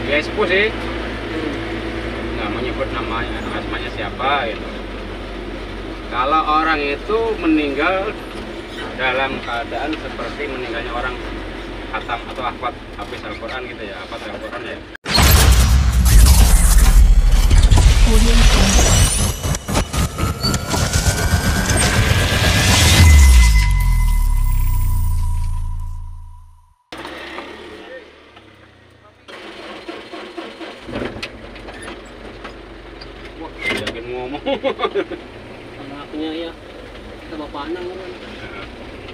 ya sepuh sih, nggak menyebut namanya asmanya siapa gitu. Kalau orang itu meninggal dalam keadaan seperti meninggalnya orang khatam atau hafal habis Al-Quran gitu ya, hafal Al-Quran ya. Wah, yakin ngomong. Sama akunya ya, kita bapaknya kan.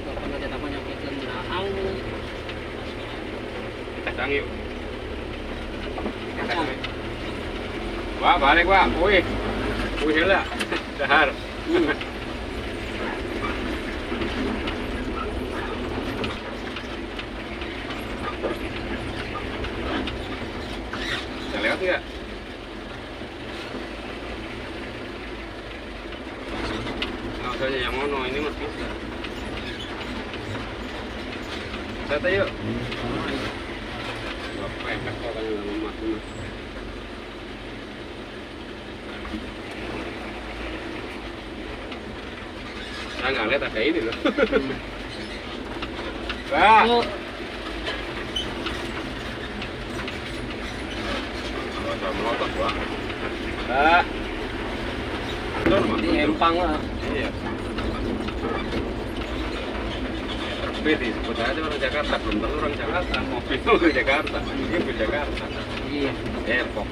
Bapaknya kita banyak ikan nahang. Kadang yuk. Wah, balik Wah. Wih. Wih lah. Dahar. Bisa lewat nggak? Nggak usahnya yang mono, ini mas bisa. Kita yuk. Bapak enak kok kan yang mas. Saya nggak lihat ada ini loh. Wah. Ada melotot Wah. Ah. Di Empang lah. Iya. Terbit disebut aja orang Jakarta, belum tentu orang Jakarta. Mobil ke Jakarta, ini ke Jakarta. Iya. Depok.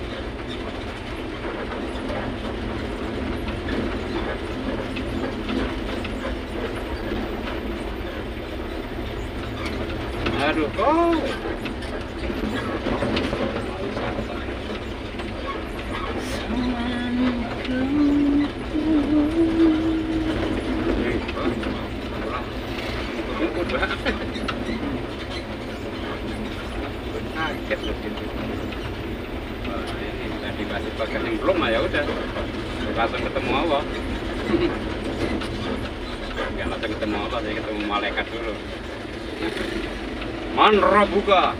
Aduh, oh. Kaget loh gitu. Ini udah dikasih bagian yang belum ya udah langsung ketemu Allah. Nggak langsung ketemu Allah, jadi ketemu malaikat dulu. Man rabbuka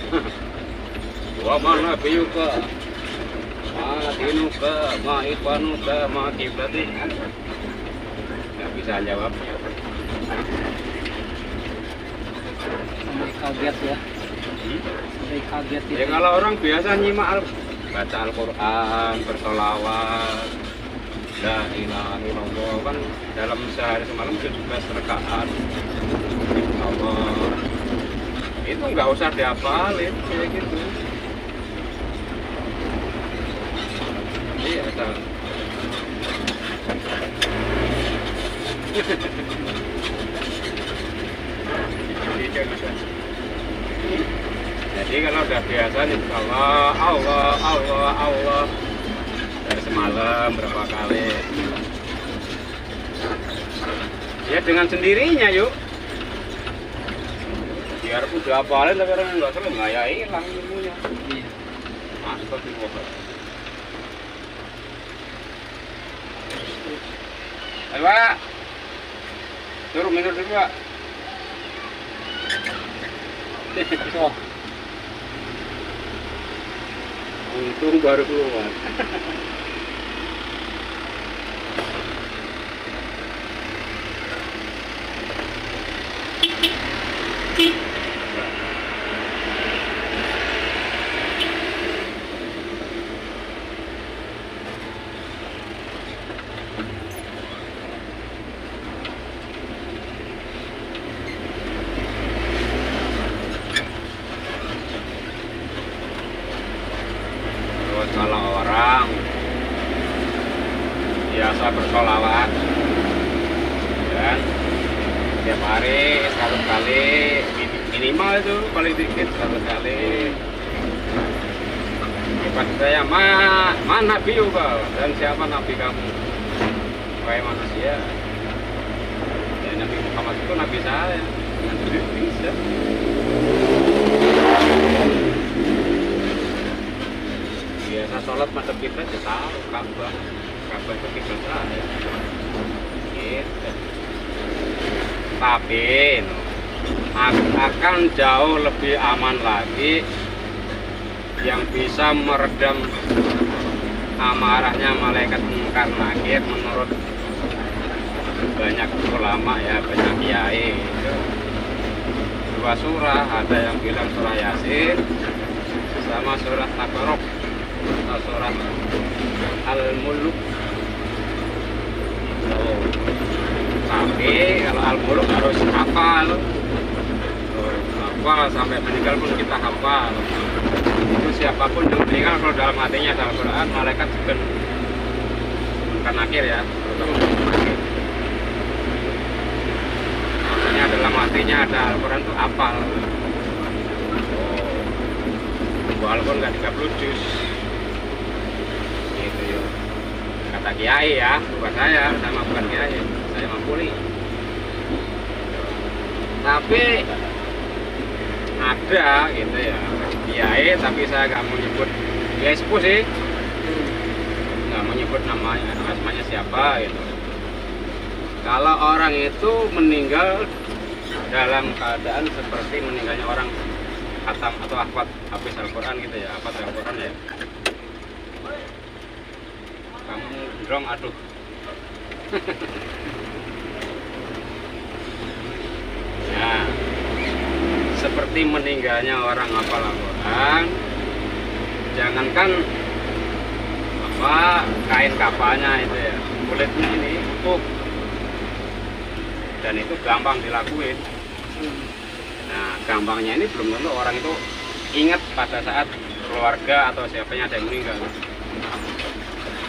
wa man nabiyuka ma dinuka ma ibanuka ma kiblatik. Nggak bisa jawab. Sampai kaget ya. Sampai kaget Ya kalau orang biasa nyimak baca Al-Quran, bersolawat, la ilaha illallah kan dalam sehari semalam 17 rakaat. Allah itu nggak usah dihafalin kayak gitu. Iya tak. Jadi kalau udah biasa nih Allah dari semalam berapa kali ya dengan sendirinya yuk. Biar udah hafalin tapi orang nggak selalu nggak ya hilang ilmunya. Iya. Astagfirullah. Ayo Pak, turun minum dulu Pak. Oh, Untung baru keluar. Kalau orang biasa bersolawat dan tiap hari 100 kali minimal itu paling dikit 100 kali. Pas saya mana nabi juga dan siapa nabi kamu? Wahai manusia, ya Nabi Muhammad itu nabi saya. Bisa. Biasa sholat madhab kiblat ya tahu Ka'bah itu kiblat saya gitu. Tapi akan jauh lebih aman lagi yang bisa meredam amarahnya malaikat mungkar nakir menurut banyak ulama ya, banyak kiai. Itu dua surah, ada yang bilang surah Yasin sama surah Tabarok atau surah Al-Muluk. Tapi kalau Al-Muluk harus hafal. Hafal sampai meninggal pun kita hafal. Itu siapapun yang meninggal kalau dalam hatinya ada Al-Quran, malaikat juga bukan nakir ya, makanya dalam hatinya ada Al-Quran itu hafal. Walaupun nggak 30 juz gitu ya, kata kiai ya, bukan saya, bukan kiai, saya mampuli. Tapi ada gitu ya kiai, tapi saya nggak mau nyebut kiai sepuh sih, nggak mau nyebut namanya siapa gitu. Kalau orang itu meninggal dalam keadaan seperti meninggalnya orang khatam atau habis Al-Quran gitu ya, hafal Al-Quran ya. Kamu drong, aduh. Nah, seperti meninggalnya orang hafal Al-Quran, jangankan kain kafanya itu ya, kulitnya ini empuk dan itu gampang dilakuin. Nah, gampangnya ini belum tentu orang itu ingat pada saat keluarga atau siapanya ada yang meninggal.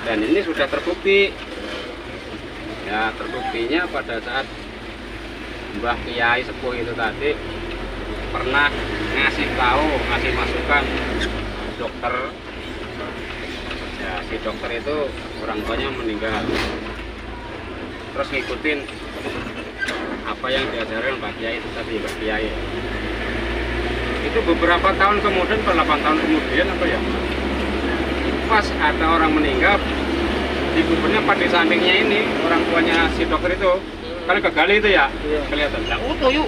Dan ini sudah terbukti. Ya, terbuktinya pada saat Mbah Kiai Sepuh itu tadi pernah ngasih masukan dokter. Ya, si dokter itu orang tuanya meninggal. Terus ngikutin apa yang diajarkan Mbah Kiai itu tadi, Mbah Kiai. Itu beberapa tahun kemudian, 8 tahun kemudian apa ya, pas ada orang meninggal, dikuburnya pas di sampingnya ini orang tuanya si dokter itu, kan kegali itu ya, kelihatan. Nah, utuh yuk,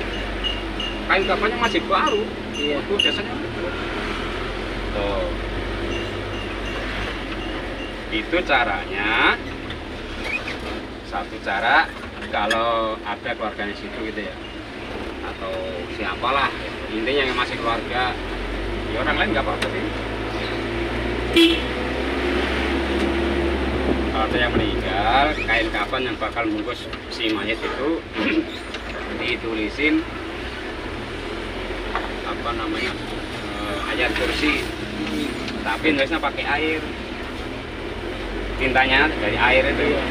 kain kafannya masih baru, utuh jasanya. Tuh, itu caranya. Satu cara, kalau ada keluarganya situ gitu ya, atau siapalah, intinya yang masih keluarga, ya orang lain nggak apa-apa sih. Kalau ada yang meninggal, kain kafan yang bakal bungkus si mayat itu ditulisin apa namanya, ayat kursi, tapi nulisnya pakai air, tintanya dari air itu ya.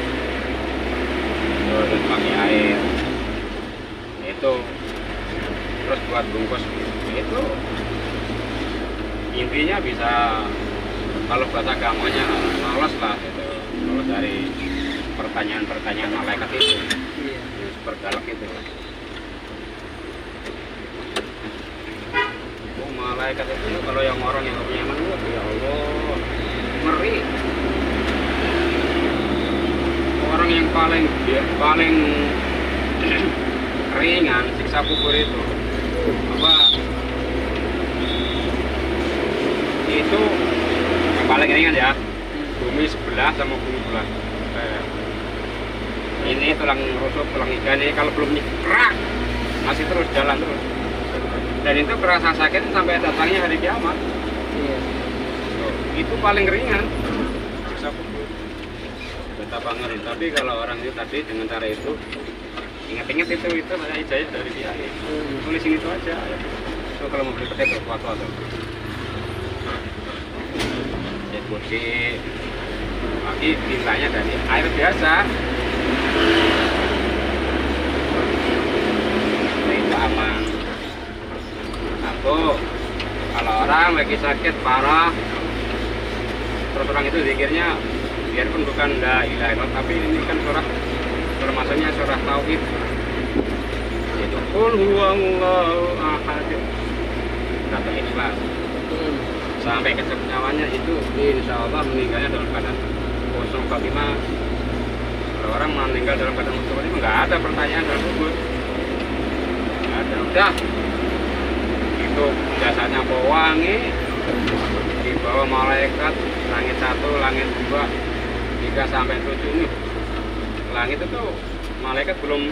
Terus pakai air itu, terus buat bungkus itu intinya bisa, kalau bahasa agamanya lolos lah itu, kalau dari pertanyaan malaikat itu, super galak itu. Oh, malaikat itu kalau yang orang yang punya iman, ya Allah, ngeri. Orang yang paling ringan siksa kubur itu apa? Itu yang paling ringan ya, bumi sebelah sama bumi sebelah. Ini tulang rusuk, tulang iga ini kalau belum nyekrak masih terus jalan terus. Dan itu kerasa sakit sampai datangnya hari kiamat. Itu paling ringan siksa kubur. Betapa ngeri. Tapi kalau orang itu tadi dengan cara itu, ingat-ingat itu saya hidayah dari dia. Tulisin itu aja. So, kalau mau beli petai waktu atau kursi lagi tintanya dari air biasa. Nah, itu aman. Satu, kalau orang lagi sakit parah, terus orang itu zikirnya biarpun bukan la ilaha illallah, tapi ini kan surah termasuknya surah tauhid, itu qul huwallahu ahad, kata ikhlas sampai ke nyawanya itu insya Allah meninggalnya dalam keadaan kosong khatimah. Kalau orang meninggal dalam keadaan kosong khatimah nggak ada pertanyaan dalam kubur, nggak ada, udah itu jasanya pewangi, malaikat langit 1, langit 2, 3 sampai 7 ini langit itu malaikat belum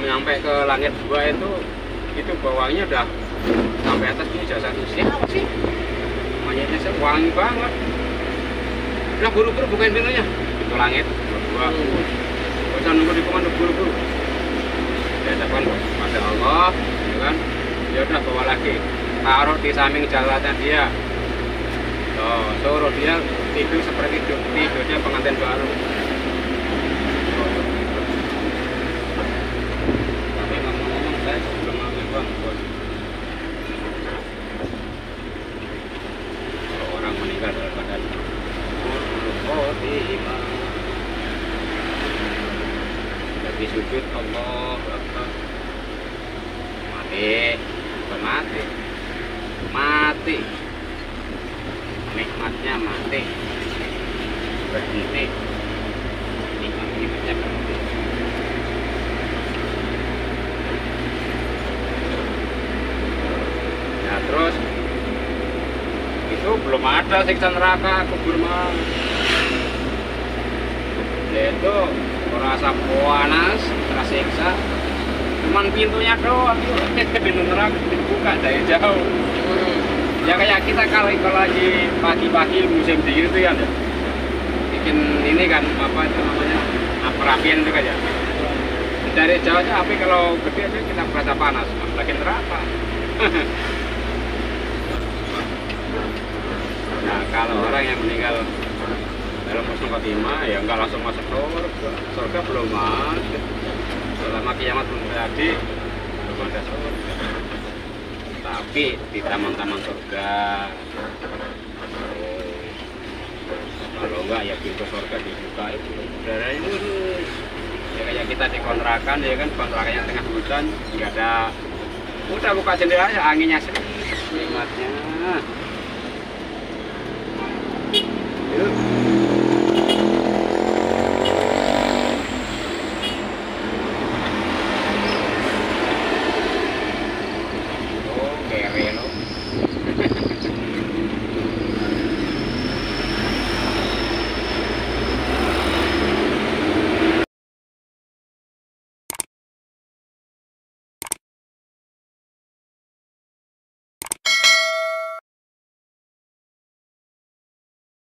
nyampe ke langit 2 itu bawahnya udah sampai atas ini jasa siapa sih monyetnya sih wangi banget, udah buru-buru bukain pintunya itu langit 2, gak usah nunggu di komando, buru-buru dihadapkan pada Allah ya kan, ya udah bawa lagi taruh di samping jalannya dia, suruh dia tidur seperti tidurnya pengantin baru. Tapi ngomong-ngomong saya belum ngambil bang, bos. Kalau orang meninggal dalam keadaan lagi sujud Allah Akbar, mati nikmatnya mati, berhenti nikmatnya berhenti. Nah terus itu belum ada siksa neraka kubur mah, itu rasa panas, tersiksa, cuman pintunya doang, pintu neraka dibuka dari jauh. Ya kayak kita kalau lagi pagi-pagi musim dingin itu kan ya, bikin ini kan apa itu namanya perapian itu kan ya. Dari jauh aja api kalau gede aja kita merasa panas, apalagi neraka. Nah kalau orang yang meninggal dalam husnul khotimah ya nggak langsung masuk surga belum masuk, selama kiamat belum terjadi belum ada surga, tapi di taman-taman surga. Kalau enggak ya pintu surga dibuka itu udaranya lurus ya kayak kita di kontrakan ya kan, kontrakannya tengah hujan nggak ada, udah buka jendela ya anginnya sedikit nikmatnya. Yuk.